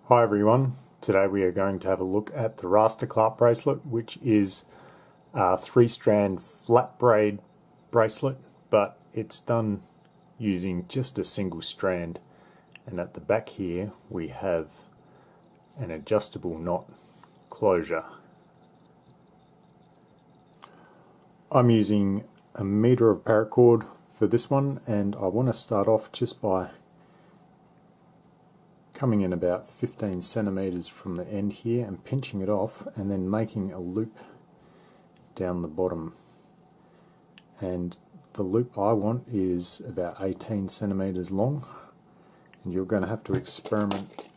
Hi everyone, today we are going to have a look at the Rastaclat bracelet, which is a 3-strand flat braid bracelet, but it's done using just a single strand. And at the back here we have an adjustable knot closure. I'm using a meter of paracord for this one, and I want to start off just by coming in about 15 centimeters from the end here and pinching it off, and then making a loop down the bottom. And the loop I want is about 18 centimeters long, and you're going to have to experiment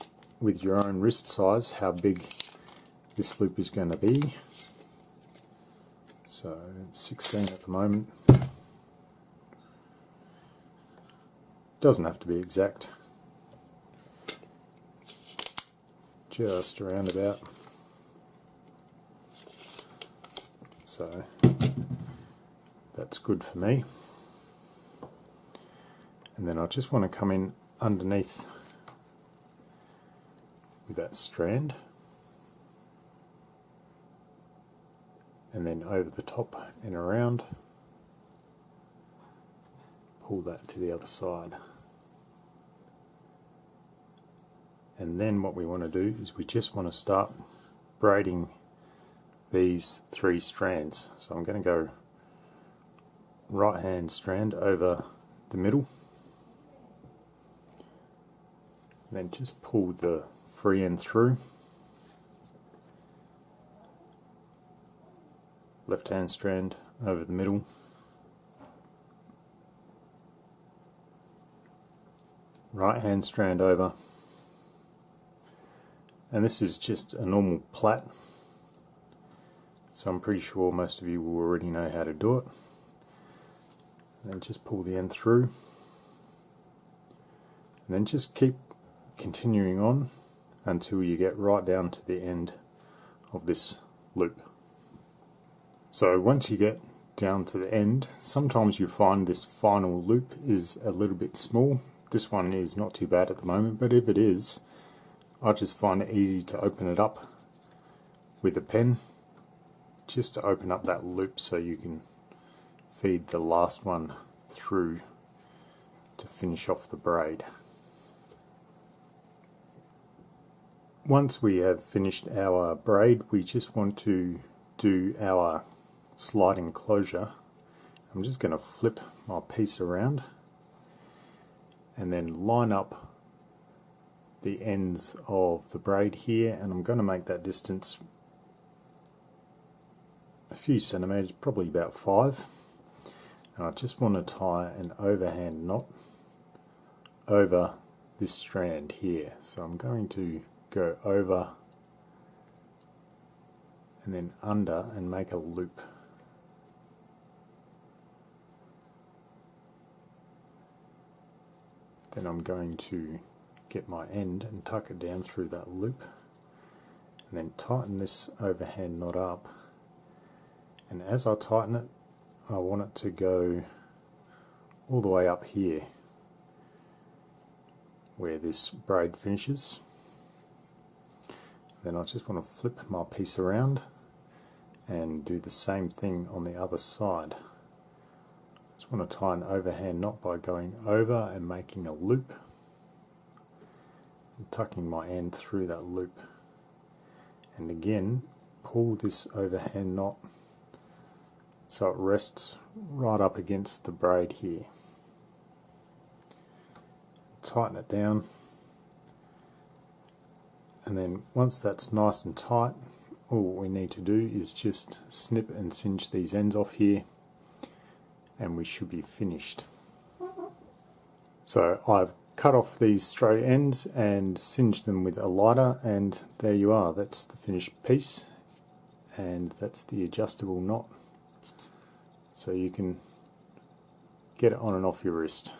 with your own wrist size how big this loop is going to be. So it's 16 at the moment. Doesn't have to be exact. Just around about. So that's good for me. And then I just want to come in underneath with that strand, and then over the top and around, pull that to the other side. And then what we want to do is we just want to start braiding these 3 strands. So I'm going to go right hand strand over the middle, and then just pull the free end through, left hand strand over the middle, right hand strand over. And this is just a normal plait, so I'm pretty sure most of you will already know how to do it. And then just pull the end through, and then just keep continuing on until you get right down to the end of this loop. So once you get down to the end, sometimes you find this final loop is a little bit small. This one is not too bad at the moment, but if it is, I just find it easy to open it up with a pen, just to open up that loop so you can feed the last one through to finish off the braid. Once we have finished our braid, we just want to do our sliding closure. I'm just going to flip my piece around and then line up the ends of the braid here, and I'm going to make that distance a few centimeters, probably about 5. And I just want to tie an overhand knot over this strand here. So I'm going to go over and then under and make a loop. Then I'm going to get my end and tuck it down through that loop, and then tighten this overhand knot up. And as I tighten it, I want it to go all the way up here where this braid finishes. Then I just want to flip my piece around and do the same thing on the other side. Just want to tie an overhand knot by going over and making a loop, and tucking my end through that loop, and again pull this overhand knot so it rests right up against the braid here. Tighten it down, and then once that's nice and tight, all we need to do is just snip and cinch these ends off here, and we should be finished. So I've cut off these straight ends and singed them with a lighter, and there you are. That's the finished piece, and that's the adjustable knot, so you can get it on and off your wrist.